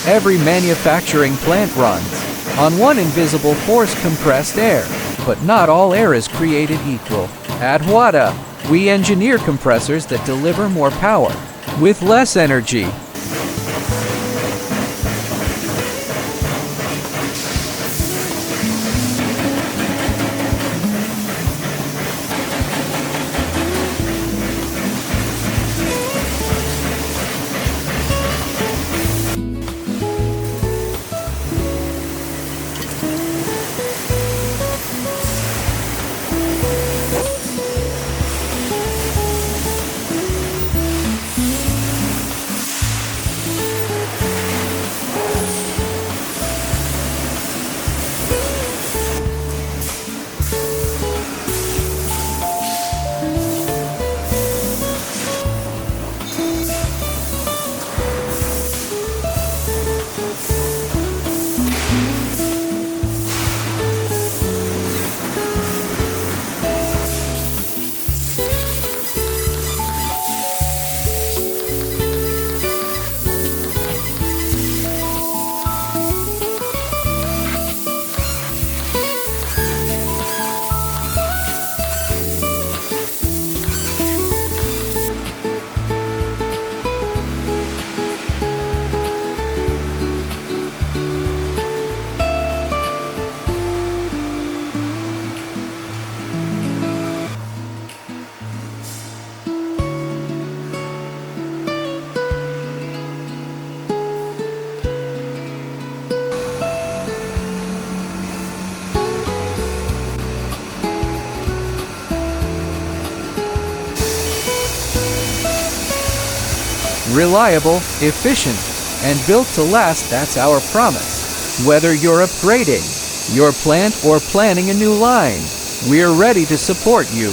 Every manufacturing plant runs on one invisible force, compressed air. But not all air is created equal. At WADA, we engineer compressors that deliver more power with less energy. Reliable, efficient, and built to last, that's our promise. Whether you're upgrading your plant or planning a new line, we're ready to support you.